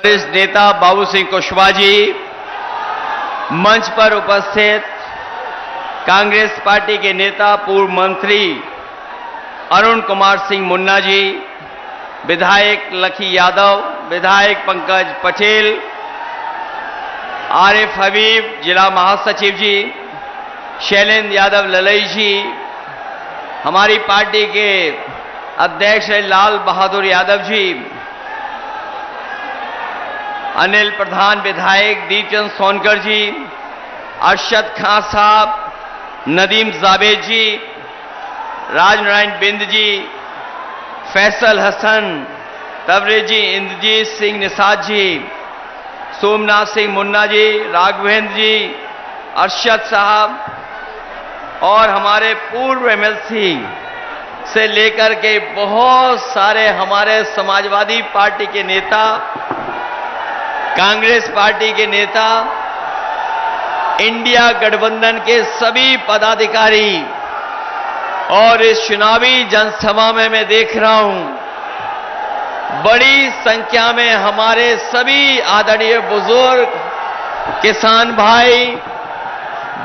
वरिष्ठ नेता बाबू सिंह कुशवाहा जी, मंच पर उपस्थित कांग्रेस पार्टी के नेता पूर्व मंत्री अरुण कुमार सिंह मुन्ना जी, विधायक लखी यादव, विधायक पंकज पटेल, आरिफ हबीब जिला महासचिव जी, शैलेंद्र यादव ललई जी, हमारी पार्टी के अध्यक्ष लाल बहादुर यादव जी, अनिल प्रधान विधायक दीपचंद सोनकर जी, अरशद खान साहब, नदीम जावेद जी, राजनारायण बिंद जी, फैसल हसन, तबरेज जी, इंद्रजीत सिंह निषाद जी, सोमनाथ सिंह मुन्ना जी, राघवेंद्र जी, अरशद साहब और हमारे पूर्व एमएलसी से लेकर के बहुत सारे हमारे समाजवादी पार्टी के नेता, कांग्रेस पार्टी के नेता, इंडिया गठबंधन के सभी पदाधिकारी और इस चुनावी जनसभा में मैं देख रहा हूं बड़ी संख्या में हमारे सभी आदरणीय बुजुर्ग, किसान भाई,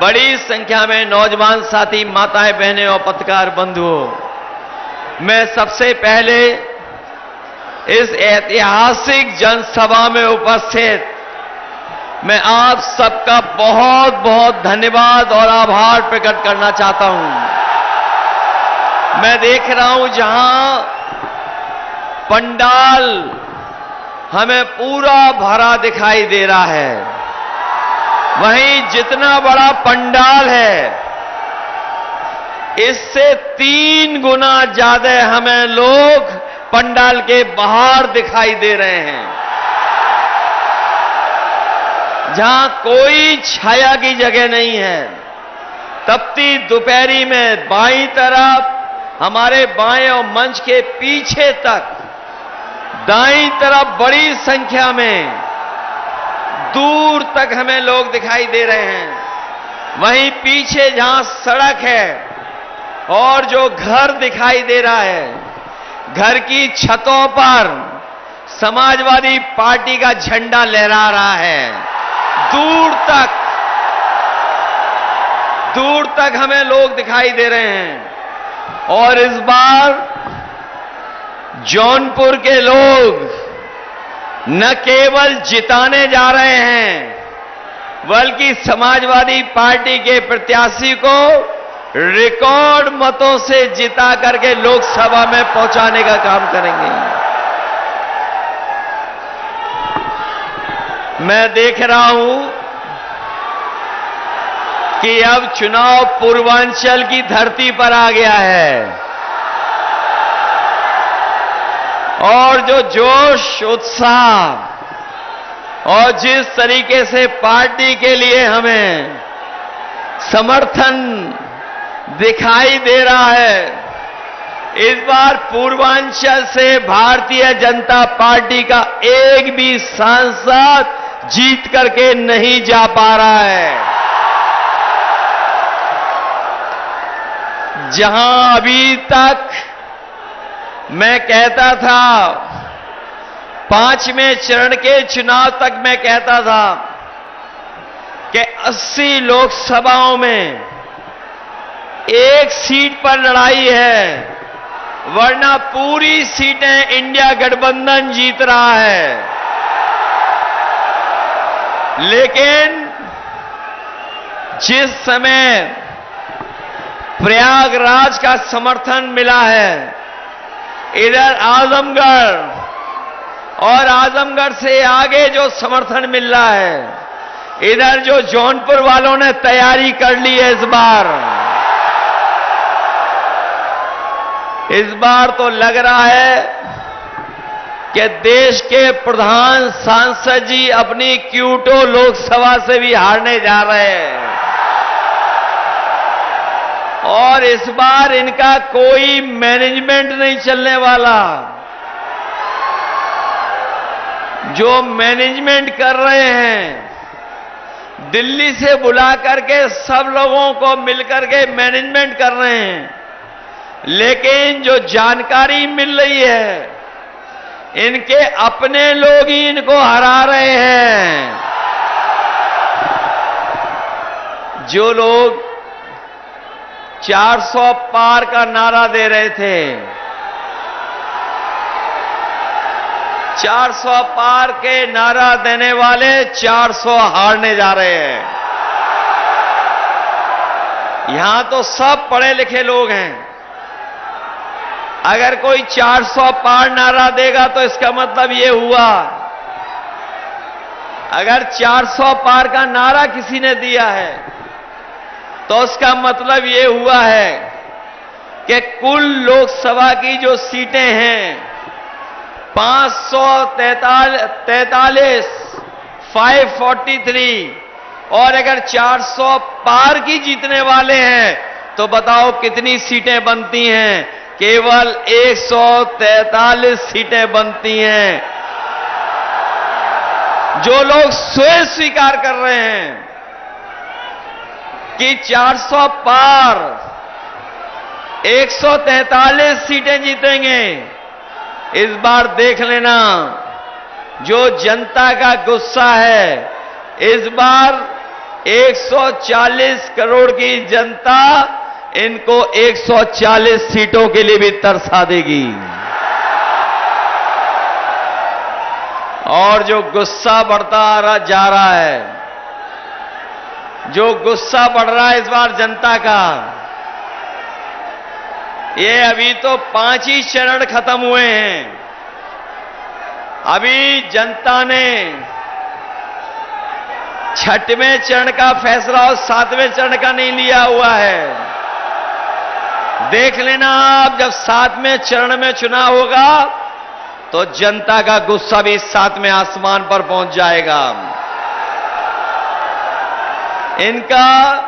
बड़ी संख्या में नौजवान साथी, माताएं, बहनें और पत्रकार बंधुओं, मैं सबसे पहले इस ऐतिहासिक जनसभा में उपस्थित मैं आप सबका बहुत बहुत धन्यवाद और आभार प्रकट करना चाहता हूं। मैं देख रहा हूं जहां पंडाल हमें पूरा भरा दिखाई दे रहा है, वहीं जितना बड़ा पंडाल है इससे 3 गुना ज्यादा हमें लोग पंडाल के बाहर दिखाई दे रहे हैं, जहां कोई छाया की जगह नहीं है। तपती दोपहरी में बाईं तरफ, हमारे बाएं और मंच के पीछे तक, दाईं तरफ बड़ी संख्या में दूर तक हमें लोग दिखाई दे रहे हैं। वहीं पीछे जहां सड़क है और जो घर दिखाई दे रहा है, घर की छतों पर समाजवादी पार्टी का झंडा लहरा रहा है। दूर तक हमें लोग दिखाई दे रहे हैं। और इस बार जौनपुर के लोग न केवल जिताने जा रहे हैं, बल्कि समाजवादी पार्टी के प्रत्याशी को रिकॉर्ड मतों से जिता करके लोकसभा में पहुंचाने का काम करेंगे। मैं देख रहा हूं कि अब चुनाव पूर्वांचल की धरती पर आ गया है और जो जोश, उत्साह और जिस तरीके से पार्टी के लिए हमें समर्थन दिखाई दे रहा है, इस बार पूर्वांचल से भारतीय जनता पार्टी का एक भी सांसद जीत करके नहीं जा पा रहा है। जहां अभी तक मैं कहता था, 5वें चरण के चुनाव तक मैं कहता था कि 80 लोकसभाओं में एक सीट पर लड़ाई है, वरना पूरी सीटें इंडिया गठबंधन जीत रहा है। लेकिन जिस समय प्रयागराज का समर्थन मिला है, इधर आजमगढ़ और आजमगढ़ से आगे जो समर्थन मिल रहा है, इधर जो जौनपुर वालों ने तैयारी कर ली है इस बार तो लग रहा है कि देश के प्रधान सांसद जी अपनी क्यूटो लोकसभा से भी हारने जा रहे हैं और इस बार इनका कोई मैनेजमेंट नहीं चलने वाला। जो मैनेजमेंट कर रहे हैं, दिल्ली से बुला करके सब लोगों को मिलकर के मैनेजमेंट कर रहे हैं, लेकिन जो जानकारी मिल रही है इनके अपने लोग ही इनको हरा रहे हैं। जो लोग 400 पार का नारा दे रहे थे, 400 पार के नारा देने वाले 400 हारने जा रहे हैं। यहां तो सब पढ़े लिखे लोग हैं। अगर कोई 400 पार नारा देगा तो इसका मतलब यह हुआ, अगर 400 पार का नारा किसी ने दिया है तो उसका मतलब यह हुआ है कि कुल लोकसभा की जो सीटें हैं 543, 543, और अगर 400 पार की जीतने वाले हैं तो बताओ कितनी सीटें बनती हैं? केवल 143 सीटें बनती हैं। जो लोग स्वयं स्वीकार कर रहे हैं कि 400 पार 143 सीटें जीतेंगे, इस बार देख लेना जो जनता का गुस्सा है, इस बार 140 करोड़ की जनता इनको 140 सीटों के लिए भी तरसा देगी। और जो गुस्सा बढ़ता जा रहा है, जो गुस्सा बढ़ रहा है इस बार जनता का, ये अभी तो 5 ही चरण खत्म हुए हैं। अभी जनता ने 6वें चरण का फैसला और 7वें चरण का नहीं लिया हुआ है। देख लेना आप, जब 7वें चरण में चुनाव होगा तो जनता का गुस्सा भी 7वें आसमान पर पहुंच जाएगा। इनका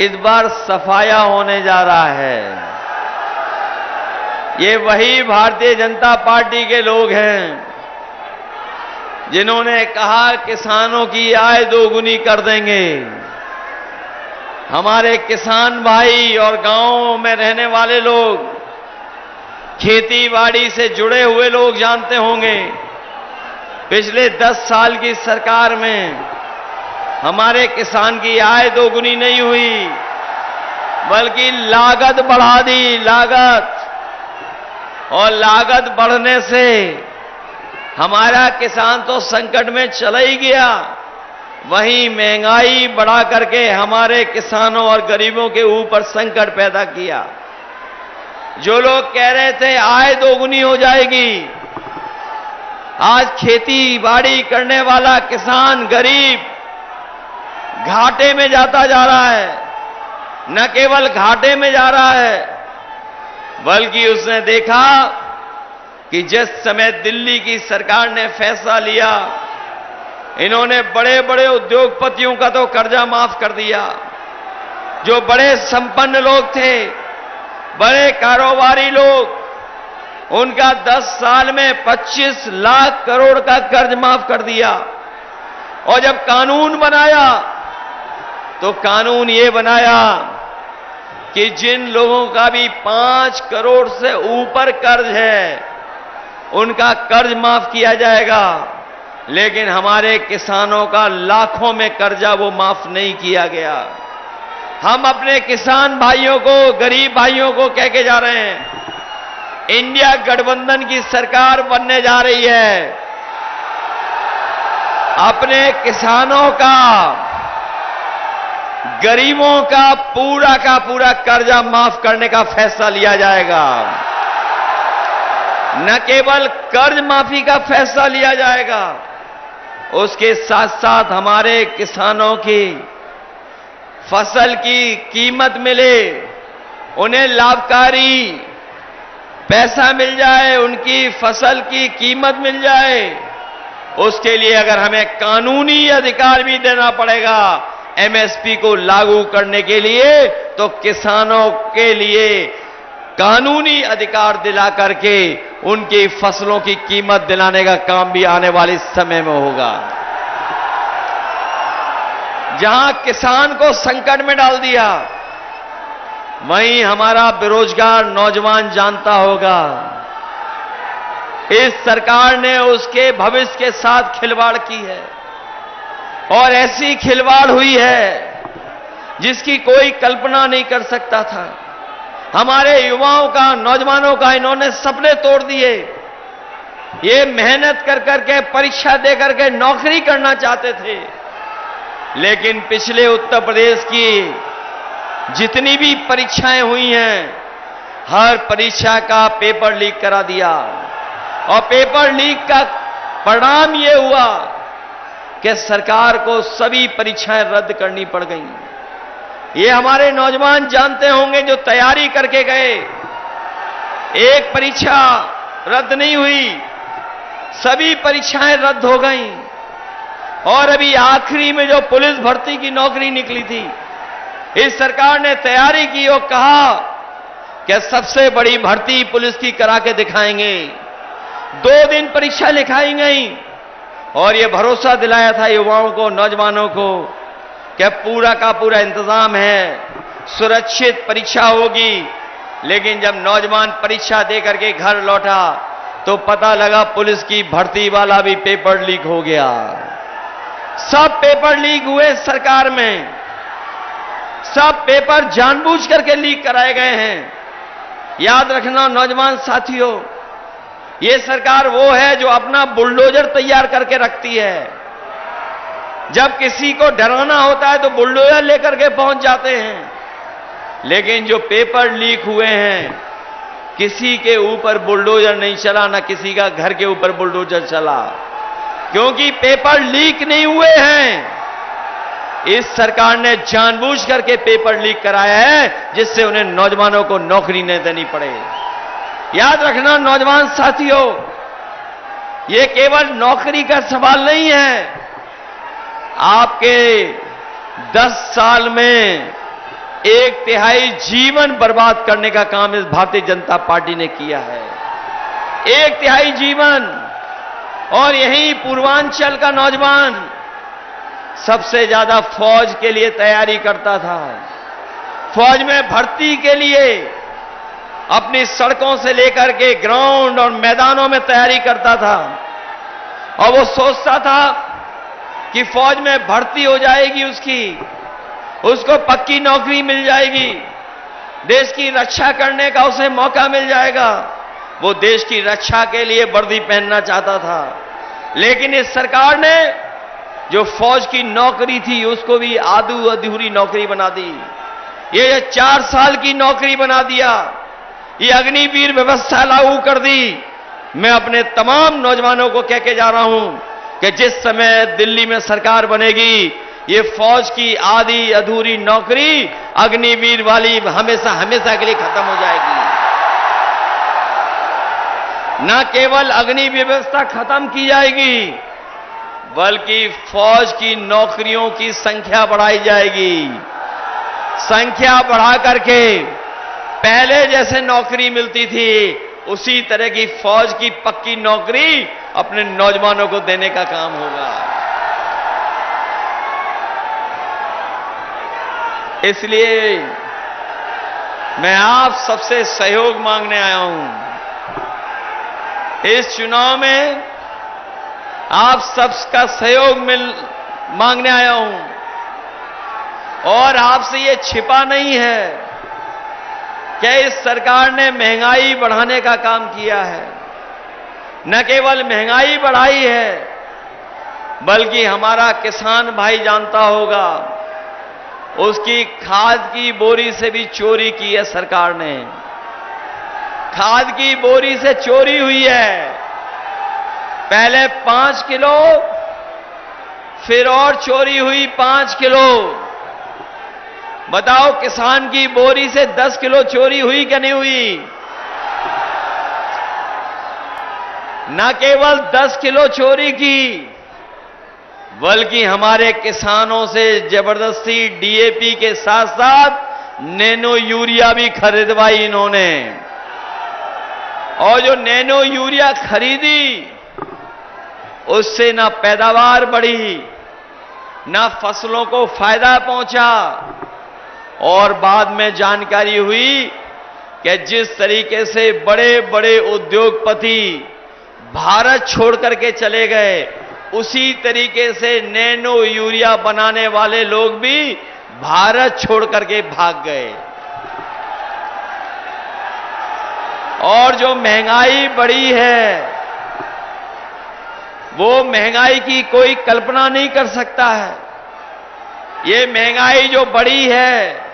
इस बार सफाया होने जा रहा है। ये वही भारतीय जनता पार्टी के लोग हैं जिन्होंने कहा किसानों की आय दोगुनी कर देंगे। हमारे किसान भाई और गांवों में रहने वाले लोग, खेती बाड़ी से जुड़े हुए लोग जानते होंगे, पिछले 10 साल की सरकार में हमारे किसान की आय दोगुनी नहीं हुई, बल्कि लागत बढ़ा दी, लागत। और लागत बढ़ने से हमारा किसान तो संकट में चला ही गया, वहीं महंगाई बढ़ा करके हमारे किसानों और गरीबों के ऊपर संकट पैदा किया। जो लोग कह रहे थे आय दोगुनी हो जाएगी, आज खेती बाड़ी करने वाला किसान गरीब घाटे में जाता जा रहा है। न केवल घाटे में जा रहा है, बल्कि उसने देखा कि जिस समय दिल्ली की सरकार ने फैसला लिया, इन्होंने बड़े बड़े उद्योगपतियों का तो कर्जा माफ कर दिया। जो बड़े संपन्न लोग थे, बड़े कारोबारी लोग, उनका 10 साल में 25 लाख करोड़ का कर्ज माफ कर दिया। और जब कानून बनाया तो कानून ये बनाया कि जिन लोगों का भी 5 करोड़ से ऊपर कर्ज है, उनका कर्ज माफ किया जाएगा। लेकिन हमारे किसानों का लाखों में कर्जा वो माफ नहीं किया गया। हम अपने किसान भाइयों को, गरीब भाइयों को कह के जा रहे हैं, इंडिया गठबंधन की सरकार बनने जा रही है। अपने किसानों का, गरीबों का पूरा कर्जा माफ करने का फैसला लिया जाएगा। न केवल कर्ज माफी का फैसला लिया जाएगा, उसके साथ साथ हमारे किसानों की फसल की कीमत मिले, उन्हें लाभकारी पैसा मिल जाए, उनकी फसल की कीमत मिल जाए। उसके लिए अगर हमें कानूनी अधिकार भी देना पड़ेगा एमएसपी को लागू करने के लिए, तो किसानों के लिए कानूनी अधिकार दिला करके उनकी फसलों की कीमत दिलाने का काम भी आने वाले समय में होगा। जहां किसान को संकट में डाल दिया, वहीं हमारा बेरोजगार नौजवान जानता होगा इस सरकार ने उसके भविष्य के साथ खिलवाड़ की है और ऐसी खिलवाड़ हुई है जिसकी कोई कल्पना नहीं कर सकता था। हमारे युवाओं का, नौजवानों का इन्होंने सपने तोड़ दिए। ये मेहनत कर करके, परीक्षा दे करके नौकरी करना चाहते थे, लेकिन पिछले उत्तर प्रदेश की जितनी भी परीक्षाएं हुई हैं, हर परीक्षा का पेपर लीक करा दिया और पेपर लीक का परिणाम यह हुआ कि सरकार को सभी परीक्षाएं रद्द करनी पड़ गईं। ये हमारे नौजवान जानते होंगे जो तैयारी करके गए, एक परीक्षा रद्द नहीं हुई, सभी परीक्षाएं रद्द हो गईं। और अभी आखिरी में जो पुलिस भर्ती की नौकरी निकली थी, इस सरकार ने तैयारी की और कहा कि सबसे बड़ी भर्ती पुलिस की करा के दिखाएंगे। 2 दिन परीक्षा लिखाई गई और यह भरोसा दिलाया था युवाओं को, नौजवानों को कि पूरा का पूरा इंतजाम है, सुरक्षित परीक्षा होगी। लेकिन जब नौजवान परीक्षा देकर के घर लौटा तो पता लगा पुलिस की भर्ती वाला भी पेपर लीक हो गया। सब पेपर लीक हुए सरकार में, सब पेपर जानबूझ करके लीक कराए गए हैं। याद रखना नौजवान साथियों, ये सरकार वो है जो अपना बुलडोजर तैयार करके रखती है। जब किसी को डराना होता है तो बुलडोजर लेकर के पहुंच जाते हैं, लेकिन जो पेपर लीक हुए हैं, किसी के ऊपर बुलडोजर नहीं चला, ना किसी का घर के ऊपर बुलडोजर चला, क्योंकि पेपर लीक नहीं हुए हैं। इस सरकार ने जानबूझ करके पेपर लीक कराया है जिससे उन्हें नौजवानों को नौकरी न देनी पड़े। याद रखना नौजवान साथियों, यह केवल नौकरी का सवाल नहीं है। आपके 10 साल में 1/3 जीवन बर्बाद करने का काम इस भारतीय जनता पार्टी ने किया है। 1/3 जीवन। और यही पूर्वांचल का नौजवान सबसे ज्यादा फौज के लिए तैयारी करता था। फौज में भर्ती के लिए अपनी सड़कों से लेकर के ग्राउंड और मैदानों में तैयारी करता था और वो सोचता था कि फौज में भर्ती हो जाएगी, उसको पक्की नौकरी मिल जाएगी, देश की रक्षा करने का उसे मौका मिल जाएगा। वो देश की रक्षा के लिए वर्दी पहनना चाहता था, लेकिन इस सरकार ने जो फौज की नौकरी थी उसको भी आधू अधूरी नौकरी बना दी। ये 4 साल की नौकरी बना दिया। ये अग्निवीर व्यवस्था लागू कर दी। मैं अपने तमाम नौजवानों को कह के जा रहा हूं कि जिस समय दिल्ली में सरकार बनेगी, ये फौज की आधी अधूरी नौकरी अग्निवीर वाली हमेशा हमेशा के लिए खत्म हो जाएगी। न केवल अग्नि व्यवस्था खत्म की जाएगी, बल्कि फौज की नौकरियों की संख्या बढ़ाई जाएगी। संख्या बढ़ा करके पहले जैसे नौकरी मिलती थी उसी तरह की फौज की पक्की नौकरी अपने नौजवानों को देने का काम होगा। इसलिए मैं आप सबसे सहयोग मांगने आया हूं। इस चुनाव में आप सबका सहयोग मांगने आया हूं और आपसे ये छिपा नहीं है कि इस सरकार ने महंगाई बढ़ाने का काम किया है। न केवल महंगाई बढ़ाई है, बल्कि हमारा किसान भाई जानता होगा, उसकी खाद की बोरी से भी चोरी की है सरकार ने। खाद की बोरी से चोरी हुई है। पहले 5 किलो, फिर और चोरी हुई 5 किलो। बताओ किसान की बोरी से 10 किलो चोरी हुई क्या नहीं हुई? न केवल 10 किलो चोरी की, बल्कि हमारे किसानों से जबरदस्ती डीएपी के साथ साथ नैनो यूरिया भी खरीदवाई इन्होंने। और जो नैनो यूरिया खरीदी, उससे ना पैदावार बढ़ी, ना फसलों को फायदा पहुंचा। और बाद में जानकारी हुई कि जिस तरीके से बड़े बड़े उद्योगपति भारत छोड़ करके चले गए, उसी तरीके से नैनो यूरिया बनाने वाले लोग भी भारत छोड़ करके भाग गए। और जो महंगाई बढ़ी है, वो महंगाई की कोई कल्पना नहीं कर सकता है। ये महंगाई जो बढ़ी है,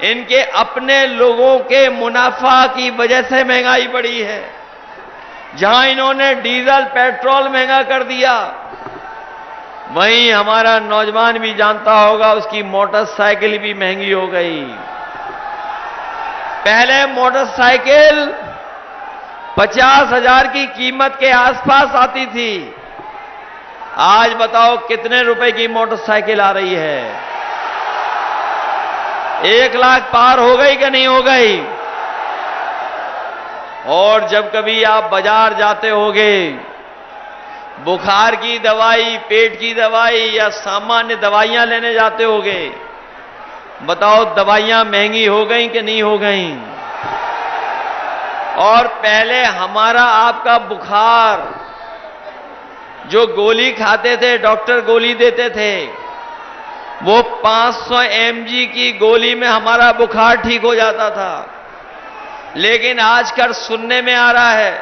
इनके अपने लोगों के मुनाफा की वजह से महंगाई बढ़ी है। जहां इन्होंने डीजल पेट्रोल महंगा कर दिया, वहीं हमारा नौजवान भी जानता होगा उसकी मोटरसाइकिल भी महंगी हो गई। पहले मोटरसाइकिल 50,000 की कीमत के आसपास आती थी, आज बताओ कितने रुपए की मोटरसाइकिल आ रही है? 1 लाख पार हो गई कि नहीं हो गई? और जब कभी आप बाजार जाते होगे, बुखार की दवाई, पेट की दवाई या सामान्य दवाइयां लेने जाते होगे, बताओ दवाइयां महंगी हो गई कि नहीं हो गई? और पहले हमारा आपका बुखार, जो गोली खाते थे, डॉक्टर गोली देते थे, वो 500 mg की गोली में हमारा बुखार ठीक हो जाता था। लेकिन आजकल सुनने में आ रहा है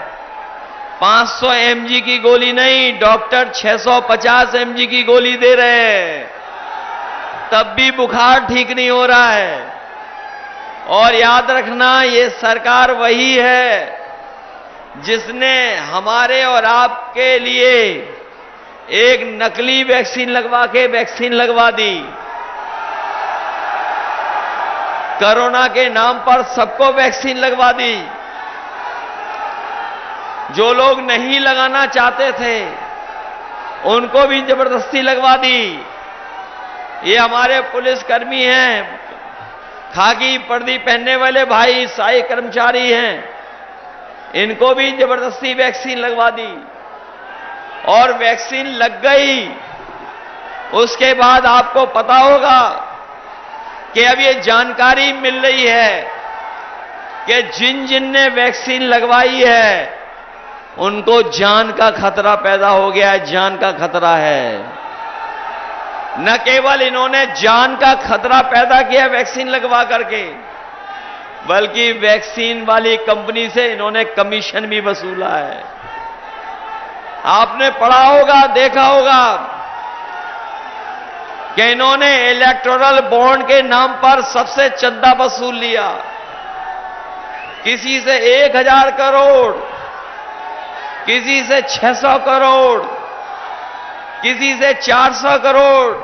500 mg की गोली नहीं, डॉक्टर 650 mg की गोली दे रहे हैं, तब भी बुखार ठीक नहीं हो रहा है। और याद रखना, ये सरकार वही है जिसने हमारे और आपके लिए एक नकली वैक्सीन लगवा के वैक्सीन लगवा दी। कोरोना के नाम पर सबको वैक्सीन लगवा दी। जो लोग नहीं लगाना चाहते थे, उनको भी जबरदस्ती लगवा दी। ये हमारे पुलिसकर्मी हैं, खाकी वर्दी पहनने वाले भाई, सहायक कर्मचारी हैं, इनको भी जबरदस्ती वैक्सीन लगवा दी। और वैक्सीन लग गई, उसके बाद आपको पता होगा कि अब ये जानकारी मिल रही है कि जिन जिन ने वैक्सीन लगवाई है, उनको जान का खतरा पैदा हो गया है, जान का खतरा है। न केवल इन्होंने जान का खतरा पैदा किया वैक्सीन लगवा करके, बल्कि वैक्सीन वाली कंपनी से इन्होंने कमीशन भी वसूला है। आपने पढ़ा होगा, देखा होगा कि इन्होंने इलेक्टोरल बॉन्ड के नाम पर सबसे चंदा वसूल लिया। किसी से 1000 करोड़, किसी से 600 करोड़, किसी से 400 करोड़।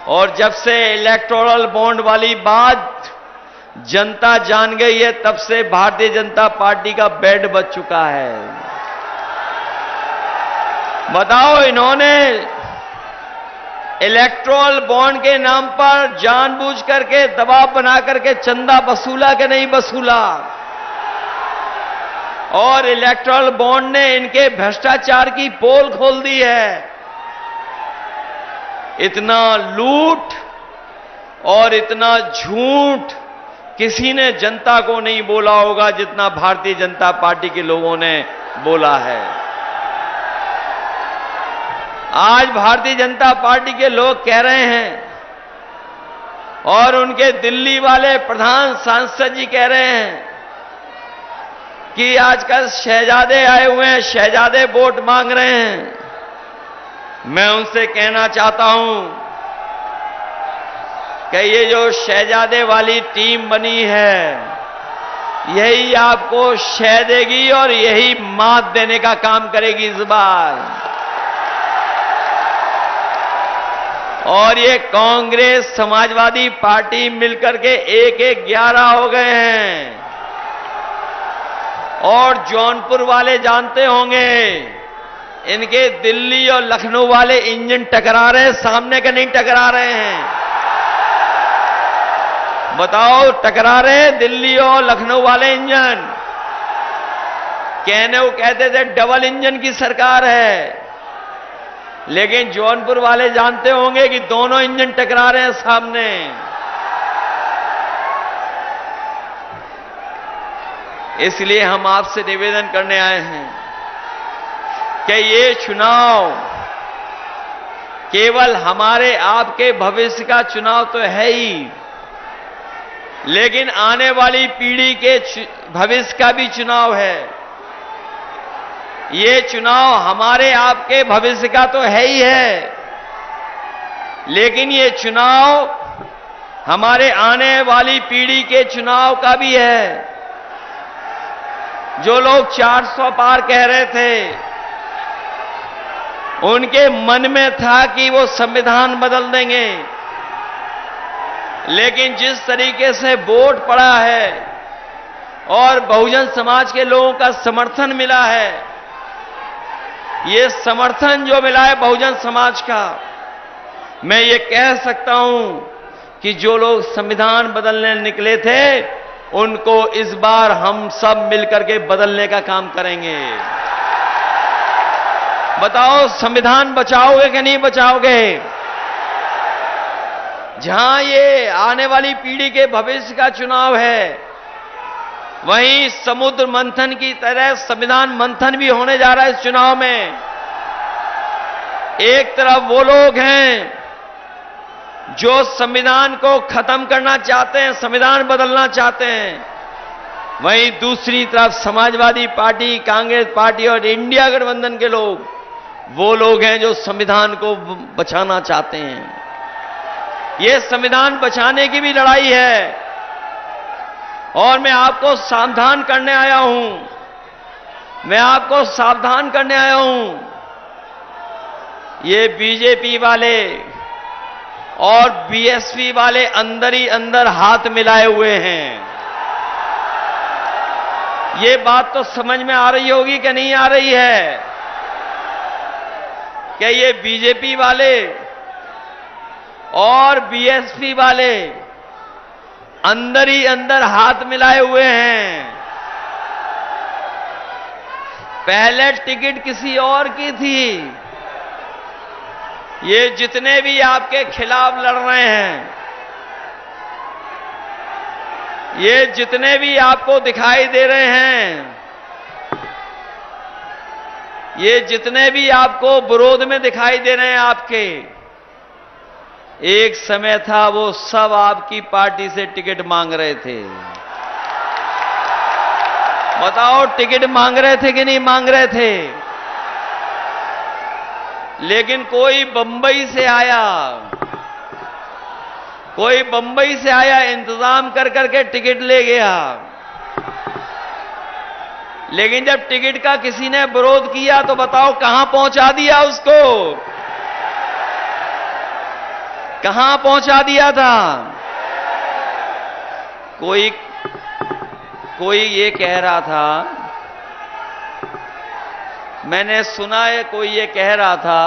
और जब से इलेक्टोरल बॉन्ड वाली बात जनता जान गई है, तब से भारतीय जनता पार्टी का बेड बच चुका है। बताओ, इन्होंने इलेक्टोरल बॉन्ड के नाम पर जानबूझ करके दबाव बना करके चंदा वसूला कि नहीं वसूला? और इलेक्टोरल बॉन्ड ने इनके भ्रष्टाचार की पोल खोल दी है। इतना लूट और इतना झूठ किसी ने जनता को नहीं बोला होगा जितना भारतीय जनता पार्टी के लोगों ने बोला है। आज भारतीय जनता पार्टी के लोग कह रहे हैं, और उनके दिल्ली वाले प्रधान सांसद जी कह रहे हैं कि आजकल शहजादे आए हुए हैं, शहजादे वोट मांग रहे हैं। मैं उनसे कहना चाहता हूं कि ये जो शहजादे वाली टीम बनी है, यही आपको शह देगी और यही मात देने का काम करेगी इस बार। और ये कांग्रेस, समाजवादी पार्टी मिलकर के 1-11 हो गए हैं। और जौनपुर वाले जानते होंगे, इनके दिल्ली और लखनऊ वाले इंजन टकरा रहे हैं, सामने के नहीं टकरा रहे हैं। बताओ, टकरा रहे हैं दिल्ली और लखनऊ वाले इंजन। कहने वो कहते थे डबल इंजन की सरकार है, लेकिन जौनपुर वाले जानते होंगे कि दोनों इंजन टकरा रहे हैं सामने। इसलिए हम आपसे निवेदन करने आए हैं कि ये चुनाव केवल हमारे आपके भविष्य का चुनाव तो है ही, लेकिन आने वाली पीढ़ी के भविष्य का भी चुनाव है। ये चुनाव हमारे आपके भविष्य का तो है ही है, लेकिन ये चुनाव हमारे आने वाली पीढ़ी के चुनाव का भी है। जो लोग 400 पार कह रहे थे, उनके मन में था कि वो संविधान बदल देंगे, लेकिन जिस तरीके से वोट पड़ा है और बहुजन समाज के लोगों का समर्थन मिला है, ये समर्थन जो मिला है बहुजन समाज का, मैं ये कह सकता हूं कि जो लोग संविधान बदलने निकले थे, उनको इस बार हम सब मिलकर के बदलने का काम करेंगे। बताओ, संविधान बचाओगे कि नहीं बचाओगे? जहां ये आने वाली पीढ़ी के भविष्य का चुनाव है, वहीं समुद्र मंथन की तरह संविधान मंथन भी होने जा रहा है इस चुनाव में। एक तरफ वो लोग हैं जो संविधान को खत्म करना चाहते हैं, संविधान बदलना चाहते हैं, वहीं दूसरी तरफ समाजवादी पार्टी, कांग्रेस पार्टी और इंडिया गठबंधन के लोग, वो लोग हैं जो संविधान को बचाना चाहते हैं। ये संविधान बचाने की भी लड़ाई है, और मैं आपको सावधान करने आया हूं। मैं आपको सावधान करने आया हूं। ये बीजेपी वाले और बीएसपी वाले अंदर ही अंदर हाथ मिलाए हुए हैं। ये बात तो समझ में आ रही होगी कि नहीं आ रही है कि ये बीजेपी वाले और बीएसपी वाले अंदर ही अंदर हाथ मिलाए हुए हैं। पहले टिकट किसी और की थी। ये जितने भी आपके खिलाफ लड़ रहे हैं, ये जितने भी आपको दिखाई दे रहे हैं, ये जितने भी आपको विरोध में दिखाई दे रहे हैं आपके, एक समय था वो सब आपकी पार्टी से टिकट मांग रहे थे। बताओ, टिकट मांग रहे थे कि नहीं मांग रहे थे? लेकिन कोई बंबई से आया, कोई बंबई से आया, इंतजाम कर करके टिकट ले गया। लेकिन जब टिकट का किसी ने विरोध किया तो बताओ कहां पहुंचा दिया उसको? कहां पहुंचा दिया था? कोई ये कह रहा था, मैंने सुना है, कोई ये कह रहा था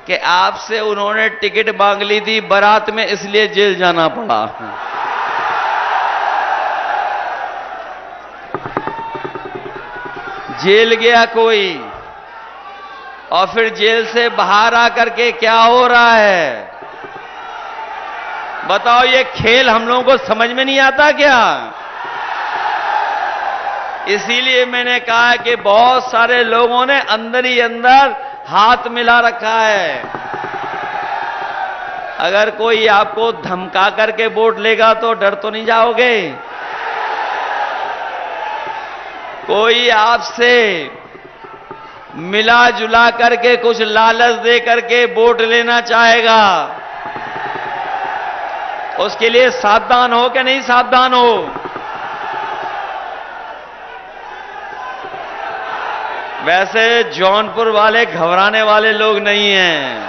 कि आपसे उन्होंने टिकट मांग ली थी बारात में, इसलिए जेल जाना पड़ा। जेल गया कोई, और फिर जेल से बाहर आकर के क्या हो रहा है? बताओ, ये खेल हम लोगों को समझ में नहीं आता क्या? इसीलिए मैंने कहा कि बहुत सारे लोगों ने अंदर ही अंदर हाथ मिला रखा है। अगर कोई आपको धमका करके वोट लेगा तो डर तो नहीं जाओगे? कोई आपसे मिला जुला करके कुछ लालच दे करके वोट लेना चाहेगा, उसके लिए सावधान हो कि नहीं सावधान हो? वैसे जौनपुर वाले घबराने वाले लोग नहीं हैं।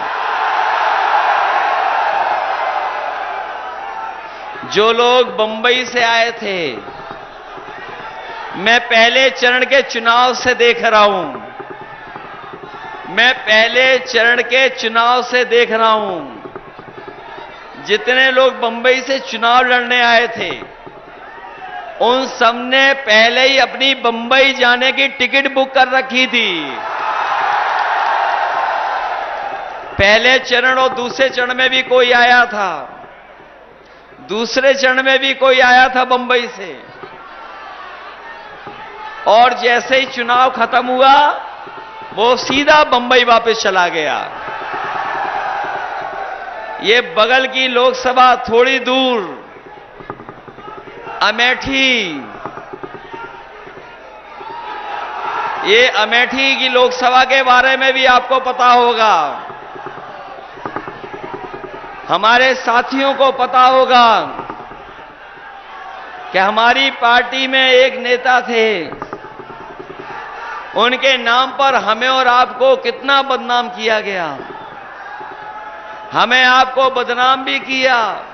जो लोग बंबई से आए थे, मैं पहले चरण के चुनाव से देख रहा हूं, मैं पहले चरण के चुनाव से देख रहा हूं, जितने लोग बंबई से चुनाव लड़ने आए थे, उन सबने पहले ही अपनी बंबई जाने की टिकट बुक कर रखी थी। पहले चरण और दूसरे चरण में भी कोई आया था, दूसरे चरण में भी कोई आया था बंबई से, और जैसे ही चुनाव खत्म हुआ, वो सीधा बंबई वापस चला गया। ये बगल की लोकसभा थोड़ी दूर अमेठी, ये अमेठी की लोकसभा के बारे में भी आपको पता होगा, हमारे साथियों को पता होगा कि हमारी पार्टी में एक नेता थे, उनके नाम पर हमें और आपको कितना बदनाम किया गया। हमें आपको बदनाम भी किया,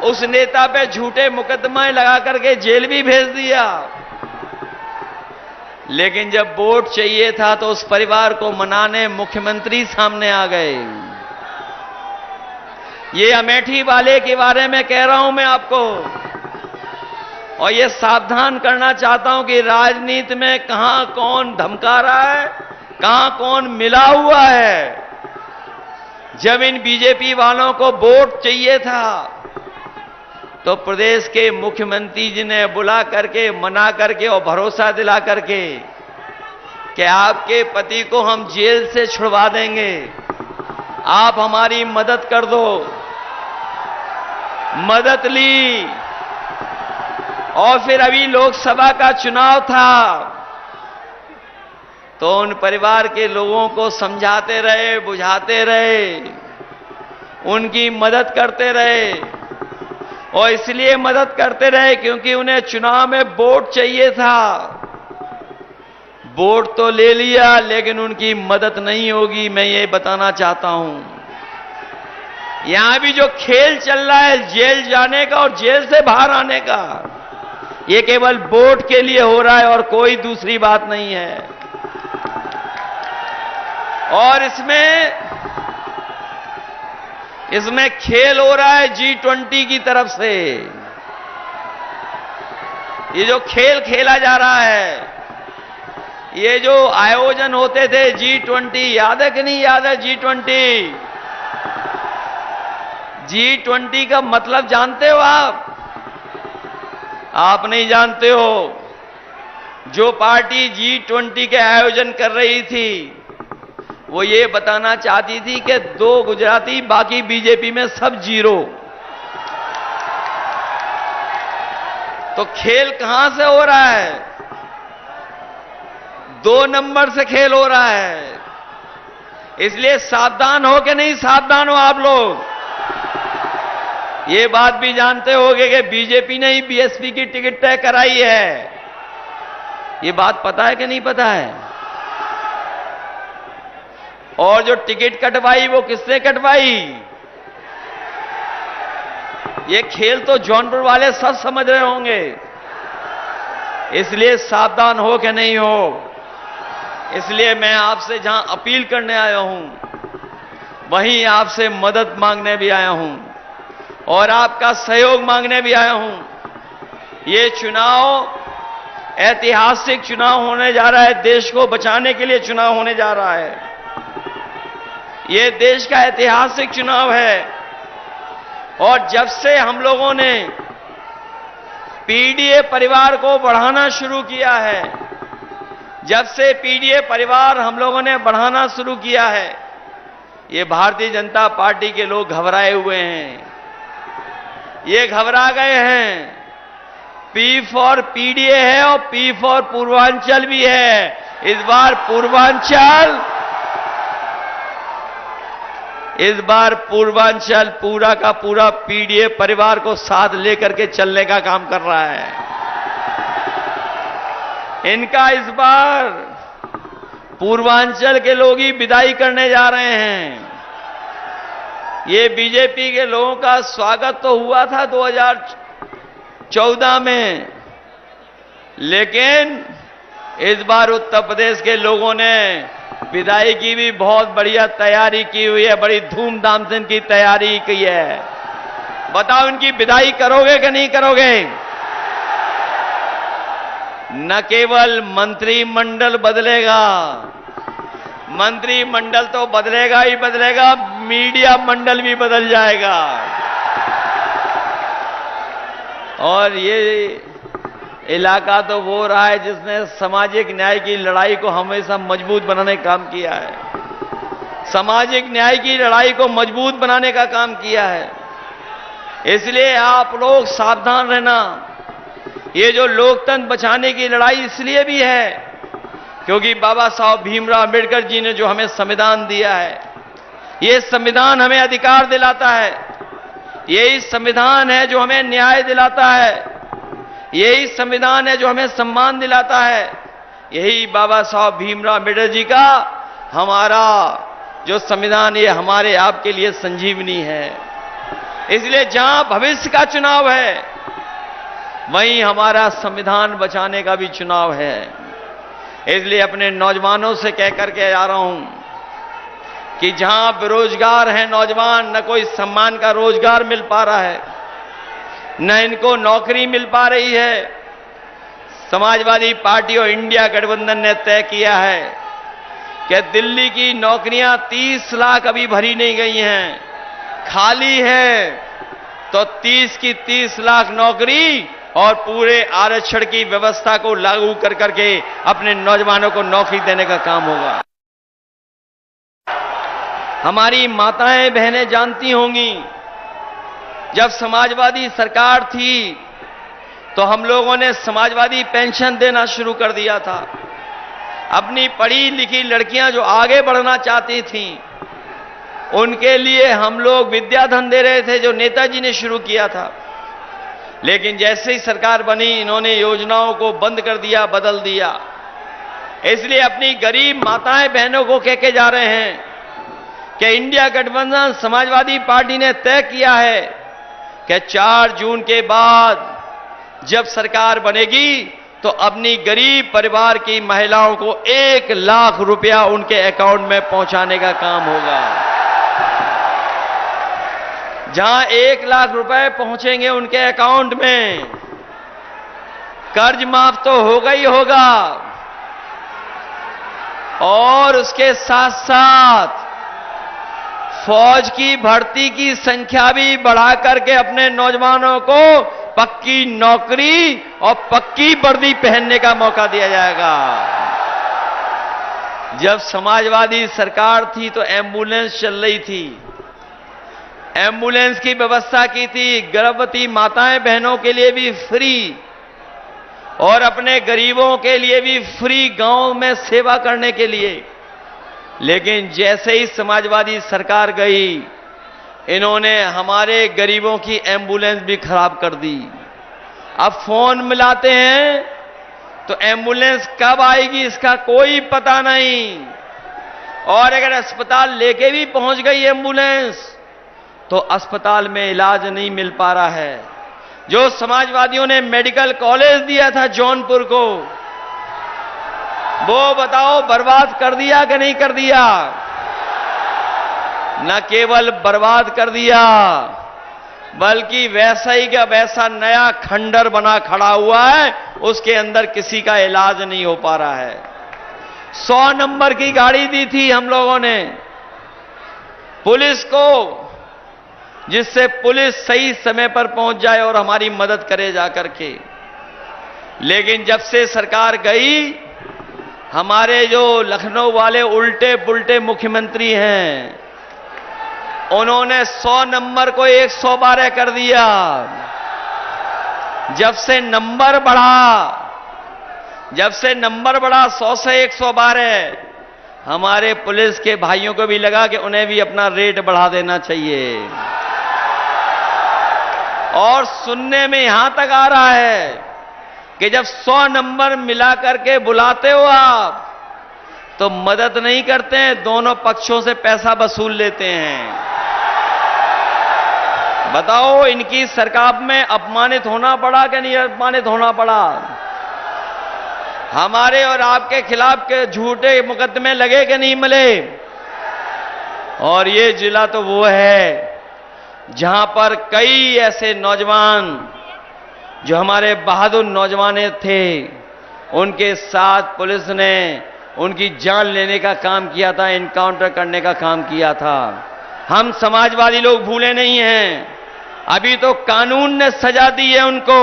उस नेता पे झूठे मुकदमे लगा करके जेल भी भेज दिया। लेकिन जब वोट चाहिए था तो उस परिवार को मनाने मुख्यमंत्री सामने आ गए। ये अमेठी वाले के बारे में कह रहा हूं मैं आपको, और ये सावधान करना चाहता हूं कि राजनीति में कहां कौन धमका रहा है, कहां कौन मिला हुआ है। जब इन बीजेपी वालों को वोट चाहिए था तो प्रदेश के मुख्यमंत्री जी ने बुला करके, मना करके और भरोसा दिला करके कि आपके पति को हम जेल से छुड़वा देंगे, आप हमारी मदद कर दो। मदद ली, और फिर अभी लोकसभा का चुनाव था तो उन परिवार के लोगों को समझाते रहे, बुझाते रहे, उनकी मदद करते रहे। और इसलिए मदद करते रहे क्योंकि उन्हें चुनाव में वोट चाहिए था। वोट तो ले लिया लेकिन उनकी मदद नहीं होगी, मैं ये बताना चाहता हूं। यहां भी जो खेल चल रहा है जेल जाने का और जेल से बाहर आने का, ये केवल वोट के लिए हो रहा है और कोई दूसरी बात नहीं है। और इसमें खेल हो रहा है G20 की तरफ से। ये जो खेल खेला जा रहा है, ये जो आयोजन होते थे G20, याद है कि नहीं याद है? G20 का मतलब जानते हो आप? आप नहीं जानते हो। जो पार्टी G20 के आयोजन कर रही थी वो ये बताना चाहती थी कि 2 गुजराती, बाकी बीजेपी में सब जीरो। तो खेल कहां से हो रहा है? 2 नंबर से खेल हो रहा है। इसलिए सावधान हो कि नहीं सावधान हो आप लोग? ये बात भी जानते होंगे कि बीजेपी ने ही बीएसपी की टिकट तय कराई है। ये बात पता है कि नहीं पता है? और जो टिकट कटवाई वो किसने कटवाई? ये खेल तो जौनपुर वाले सब समझ रहे होंगे। इसलिए सावधान हो कि नहीं हो। इसलिए मैं आपसे जहां अपील करने आया हूं वहीं आपसे मदद मांगने भी आया हूं और आपका सहयोग मांगने भी आया हूं। ये चुनाव ऐतिहासिक चुनाव होने जा रहा है, देश को बचाने के लिए चुनाव होने जा रहा है। ये देश का ऐतिहासिक चुनाव है और जब से हम लोगों ने पीडीए परिवार को बढ़ाना शुरू किया है, जब से पीडीए परिवार हम लोगों ने बढ़ाना शुरू किया है, ये भारतीय जनता पार्टी के लोग घबराए हुए हैं। ये घबरा गए हैं। पी फॉर पीडीए है और पी फॉर पूर्वांचल भी है। इस बार पूर्वांचल पूरा का पूरा पीडीए परिवार को साथ लेकर के चलने का काम कर रहा है। इनका इस बार पूर्वांचल के लोग ही विदाई करने जा रहे हैं। ये बीजेपी के लोगों का स्वागत तो हुआ था 2014 में, लेकिन इस बार उत्तर प्रदेश के लोगों ने विदाई की भी बहुत बढ़िया तैयारी की हुई है, बड़ी धूमधाम से इनकी तैयारी की है। बताओ इनकी विदाई करोगे कि नहीं करोगे? न केवल मंत्रिमंडल बदलेगा, मंत्रिमंडल तो बदलेगा ही बदलेगा, मीडिया मंडल भी बदल जाएगा। और इलाका तो वो रहा है जिसने सामाजिक न्याय की लड़ाई को हमेशा मजबूत बनाने का काम किया है। सामाजिक न्याय की लड़ाई को मजबूत बनाने का काम किया है। इसलिए आप लोग सावधान रहना। ये जो लोकतंत्र बचाने की लड़ाई इसलिए भी है क्योंकि बाबा साहब भीमराव अंबेडकर जी ने जो हमें संविधान दिया है, ये संविधान हमें अधिकार दिलाता है। यही संविधान है जो हमें न्याय दिलाता है। यही संविधान है जो हमें सम्मान दिलाता है। यही बाबा साहब भीमराव अंबेडकर जी का हमारा जो संविधान, ये हमारे आपके लिए संजीवनी है। इसलिए जहां भविष्य का चुनाव है, वहीं हमारा संविधान बचाने का भी चुनाव है। इसलिए अपने नौजवानों से कह करके आ रहा हूं कि जहां बेरोजगार हैं नौजवान, न कोई सम्मान का रोजगार मिल पा रहा है, न इनको नौकरी मिल पा रही है। समाजवादी पार्टी और इंडिया गठबंधन ने तय किया है कि दिल्ली की नौकरियां 30 लाख अभी भरी नहीं गई हैं, खाली है। तो 30 की 30 लाख नौकरी और पूरे आरक्षण की व्यवस्था को लागू कर करके अपने नौजवानों को नौकरी देने का काम होगा। हमारी माताएं बहनें जानती होंगी, जब समाजवादी सरकार थी तो हम लोगों ने समाजवादी पेंशन देना शुरू कर दिया था। अपनी पढ़ी लिखी लड़कियां जो आगे बढ़ना चाहती थीं, उनके लिए हम लोग विद्याधन दे रहे थे, जो नेताजी ने शुरू किया था। लेकिन जैसे ही सरकार बनी, इन्होंने योजनाओं को बंद कर दिया, बदल दिया। इसलिए अपनी गरीब माताएं बहनों को कह के जा रहे हैं कि इंडिया गठबंधन समाजवादी पार्टी ने तय किया है कि 4 जून के बाद जब सरकार बनेगी तो अपनी गरीब परिवार की महिलाओं को 1 लाख रुपया उनके अकाउंट में पहुंचाने का काम होगा। जहां 1 लाख रुपए पहुंचेंगे उनके अकाउंट में, कर्ज माफ तो होगा ही होगा, और उसके साथ साथ फौज की भर्ती की संख्या भी बढ़ा करके अपने नौजवानों को पक्की नौकरी और पक्की वर्दी पहनने का मौका दिया जाएगा। जब समाजवादी सरकार थी तो एम्बुलेंस चल रही थी, एम्बुलेंस की व्यवस्था की थी, गर्भवती माताएं बहनों के लिए भी फ्री और अपने गरीबों के लिए भी फ्री, गांव में सेवा करने के लिए। लेकिन जैसे ही समाजवादी सरकार गई, इन्होंने हमारे गरीबों की एम्बुलेंस भी खराब कर दी। अब फोन मिलाते हैं तो एम्बुलेंस कब आएगी इसका कोई पता नहीं, और अगर अस्पताल लेके भी पहुंच गई एम्बुलेंस तो अस्पताल में इलाज नहीं मिल पा रहा है। जो समाजवादियों ने मेडिकल कॉलेज दिया था जौनपुर को, वो बताओ बर्बाद कर दिया कि नहीं कर दिया? न केवल बर्बाद कर दिया, बल्कि वैसा ही का वैसा नया खंडर बना खड़ा हुआ है, उसके अंदर किसी का इलाज नहीं हो पा रहा है। 100 नंबर की गाड़ी दी थी हम लोगों ने पुलिस को, जिससे पुलिस सही समय पर पहुंच जाए और हमारी मदद करे जाकर के। लेकिन जब से सरकार गई, हमारे जो लखनऊ वाले उल्टे पुल्टे मुख्यमंत्री हैं, उन्होंने 100 नंबर को 112 कर दिया। जब से नंबर बढ़ा 100 से 112, हमारे पुलिस के भाइयों को भी लगा कि उन्हें भी अपना रेट बढ़ा देना चाहिए। और सुनने में यहां तक आ रहा है कि जब 100 नंबर मिला करके बुलाते हो आप, तो मदद नहीं करते हैं, दोनों पक्षों से पैसा वसूल लेते हैं। बताओ, इनकी सरकार में अपमानित होना पड़ा कि नहीं अपमानित होना पड़ा? हमारे और आपके खिलाफ के झूठे मुकदमे लगे कि नहीं मिले? और ये जिला तो वो है जहां पर कई ऐसे नौजवान जो हमारे बहादुर नौजवान थे, उनके साथ पुलिस ने उनकी जान लेने का काम किया था, एनकाउंटर करने का काम किया था। हम समाजवादी लोग भूले नहीं हैं। अभी तो कानून ने सजा दी है उनको।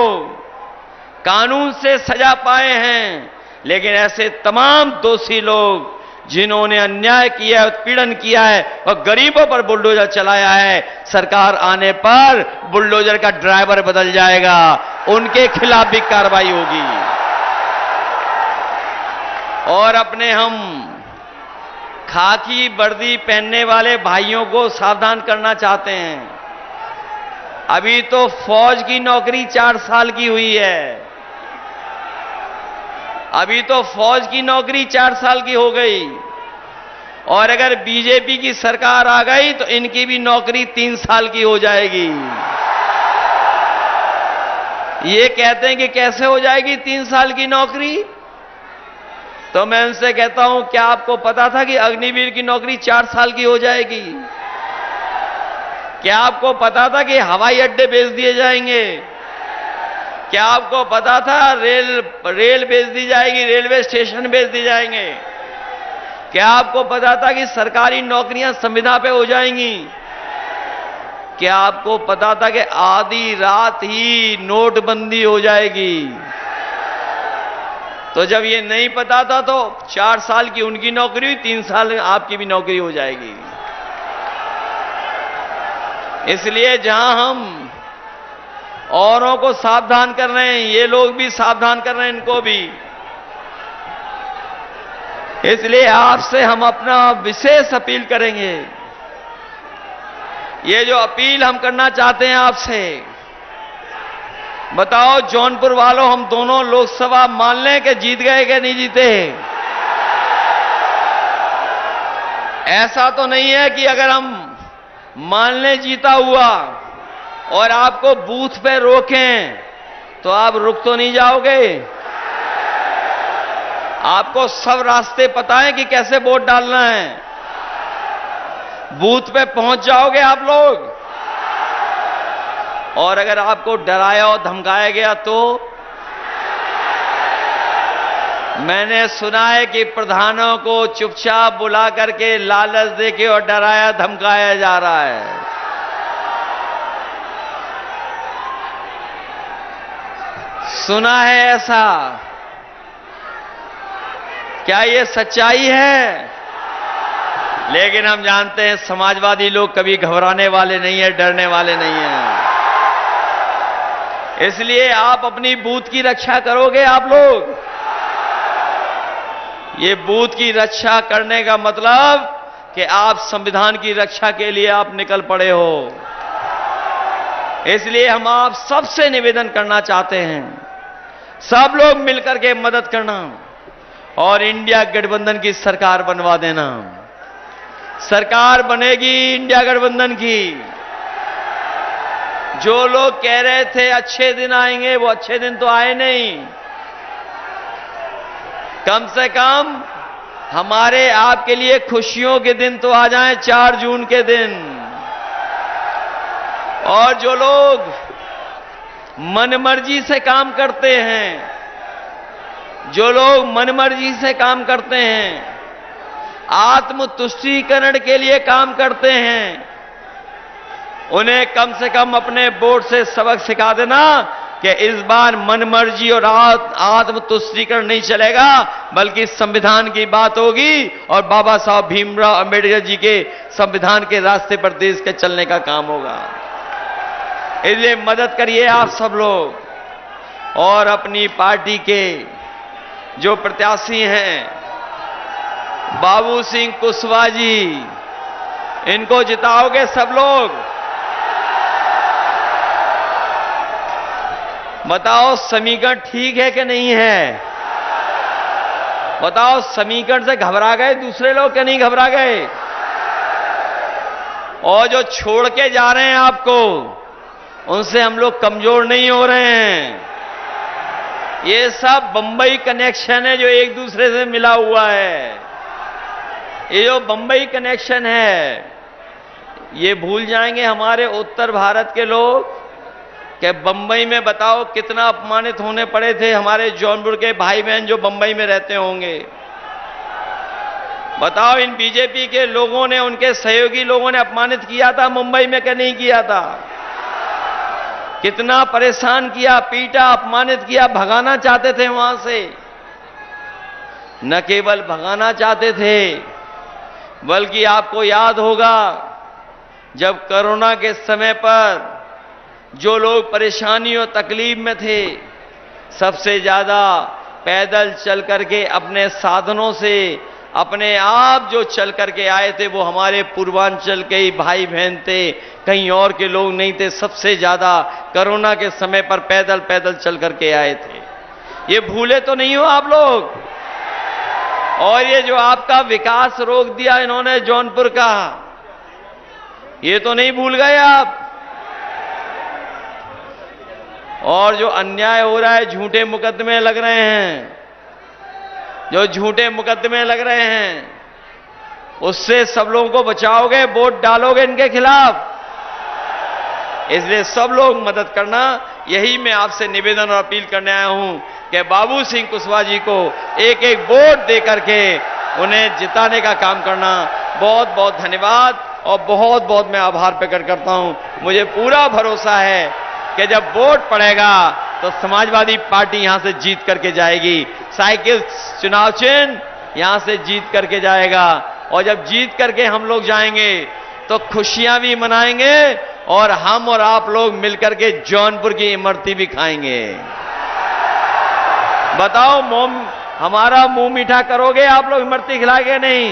कानून से सजा पाए हैं, लेकिन ऐसे तमाम दोषी लोग जिन्होंने अन्याय किया है, उत्पीड़न किया है और गरीबों पर बुलडोजर चलाया है, सरकार आने पर बुलडोजर का ड्राइवर बदल जाएगा, उनके खिलाफ भी कार्रवाई होगी। और अपने हम खाकी वर्दी पहनने वाले भाइयों को सावधान करना चाहते हैं। अभी तो फौज की नौकरी 4 साल की हुई है, अभी तो फौज की नौकरी 4 साल की हो गई, और अगर बीजेपी की सरकार आ गई तो इनकी भी नौकरी 3 साल की हो जाएगी। ये कहते हैं कि कैसे हो जाएगी 3 साल की नौकरी? तो मैं उनसे कहता हूं, क्या आपको पता था कि अग्निवीर की नौकरी 4 साल की हो जाएगी? क्या आपको पता था कि हवाई अड्डे बेच दिए जाएंगे? क्या आपको पता था रेल बेच दी जाएगी, रेलवे स्टेशन बेच दिए जाएंगे? क्या आपको पता था कि सरकारी नौकरियां संविदा पे हो जाएंगी? क्या आपको पता था कि आधी रात ही नोटबंदी हो जाएगी? तो जब ये नहीं पता था तो 4 साल की उनकी नौकरी हुई, 3 साल आपकी भी नौकरी हो जाएगी। इसलिए जहां हम औरों को सावधान कर रहे हैं, ये लोग भी सावधान कर रहे हैं, इनको भी। इसलिए आपसे हम अपना विशेष अपील करेंगे। ये जो अपील हम करना चाहते हैं आपसे, बताओ जौनपुर वालों, हम दोनों लोकसभा मान लें कि जीत गए कि नहीं जीते? ऐसा तो नहीं है कि अगर हम मान लें जीता हुआ और आपको बूथ पे रोकें तो आप रुक तो नहीं जाओगे? आपको सब रास्ते पता है कि कैसे वोट डालना है, बूथ पे पहुंच जाओगे आप लोग। और अगर आपको डराया और धमकाया गया तो मैंने सुना है कि प्रधानों को चुपचाप बुला करके लालच देके और डराया धमकाया जा रहा है। सुना है ऐसा? क्या ये सच्चाई है? लेकिन हम जानते हैं समाजवादी लोग कभी घबराने वाले नहीं है, डरने वाले नहीं हैं। इसलिए आप अपनी बूथ की रक्षा करोगे आप लोग। ये बूथ की रक्षा करने का मतलब कि आप संविधान की रक्षा के लिए आप निकल पड़े हो। इसलिए हम आप सबसे निवेदन करना चाहते हैं, सब लोग मिलकर के मदद करना और इंडिया गठबंधन की सरकार बनवा देना। सरकार बनेगी इंडिया गठबंधन की। जो लोग कह रहे थे अच्छे दिन आएंगे, वो अच्छे दिन तो आए नहीं। कम से कम हमारे आपके लिए खुशियों के दिन तो आ जाएं, 4 जून के दिन। और जो लोग मनमर्जी से काम करते हैं, जो लोग मनमर्जी से काम करते हैं, आत्मतुष्टीकरण के लिए काम करते हैं, उन्हें कम से कम अपने बोर्ड से सबक सिखा देना कि इस बार मनमर्जी और आत्मतुष्टीकरण नहीं चलेगा, बल्कि संविधान की बात होगी और बाबा साहब भीमराव अंबेडकर जी के संविधान के रास्ते पर देश के चलने का काम होगा। इसलिए मदद करिए आप सब लोग और अपनी पार्टी के जो प्रत्याशी हैं, बाबू सिंह कुशवाहा जी, इनको जिताओगे सब लोग। बताओ समीकरण ठीक है कि नहीं है? बताओ समीकरण से घबरा गए दूसरे लोग कि नहीं घबरा गए? और जो छोड़ के जा रहे हैं आपको, उनसे हम लोग कमजोर नहीं हो रहे हैं। ये सब बंबई कनेक्शन है जो एक दूसरे से मिला हुआ है। ये जो बंबई कनेक्शन है, ये भूल जाएंगे हमारे उत्तर भारत के लोग कि बंबई में बताओ कितना अपमानित होने पड़े थे हमारे जौनपुर के भाई बहन जो बंबई में रहते होंगे। बताओ इन बीजेपी के लोगों ने, उनके सहयोगी लोगों ने अपमानित किया था मुंबई में कि नहीं किया था? कितना परेशान किया, पीटा, अपमानित किया, भगाना चाहते थे वहां से। न केवल भगाना चाहते थे, बल्कि आपको याद होगा जब कोरोना के समय पर जो लोग परेशानी और तकलीफ में थे, सबसे ज्यादा पैदल चल करके अपने साधनों से अपने आप जो चल करके आए थे वो हमारे पूर्वांचल के ही भाई बहन थे, कहीं और के लोग नहीं थे। सबसे ज्यादा कोरोना के समय पर पैदल पैदल चल करके आए थे। ये भूले तो नहीं हो आप लोग? और ये जो आपका विकास रोक दिया इन्होंने जौनपुर का, ये तो नहीं भूल गए आप? और जो अन्याय हो रहा है, झूठे मुकदमे लग रहे हैं, जो झूठे मुकदमे लग रहे हैं, उससे सब लोगों को बचाओगे, वोट डालोगे इनके खिलाफ। इसलिए सब लोग मदद करना, यही मैं आपसे निवेदन और अपील करने आया हूं कि बाबू सिंह कुशवाहा जी को एक एक वोट दे करके उन्हें जिताने का काम करना। बहुत बहुत धन्यवाद और बहुत बहुत मैं आभार प्रकट करता हूं। मुझे पूरा भरोसा है कि जब वोट पड़ेगा तो समाजवादी पार्टी यहां से जीत करके जाएगी। साइकिल चुनाव चिन्ह यहां से जीत करके जाएगा, और जब जीत करके हम लोग जाएंगे तो खुशियां भी मनाएंगे और हम और आप लोग मिलकर के जौनपुर की इमरती भी खाएंगे। बताओ, हमारा मुंह मीठा करोगे आप लोग? इमरती खिलाएंगे नहीं?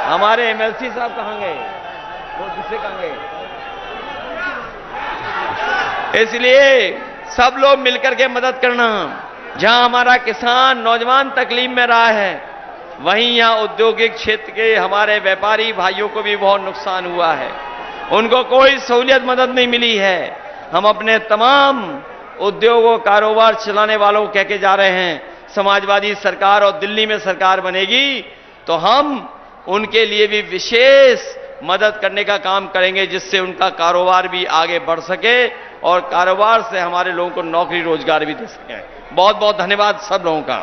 हमारे एमएलसी साहब कहां गए? वो दूसरे कहां गए? इसलिए सब लोग मिलकर के मदद करना। जहां हमारा किसान नौजवान तकलीफ में रहा है, वहीं यहां औद्योगिक क्षेत्र के हमारे व्यापारी भाइयों को भी बहुत नुकसान हुआ है। उनको कोई सहूलियत मदद नहीं मिली है। हम अपने तमाम उद्योगों कारोबार चलाने वालों को कह के जा रहे हैं, समाजवादी सरकार और दिल्ली में सरकार बनेगी तो हम उनके लिए भी विशेष मदद करने का काम करेंगे, जिससे उनका कारोबार भी आगे बढ़ सके और कारोबार से हमारे लोगों को नौकरी रोजगार भी दे सके। बहुत बहुत धन्यवाद सब लोगों का।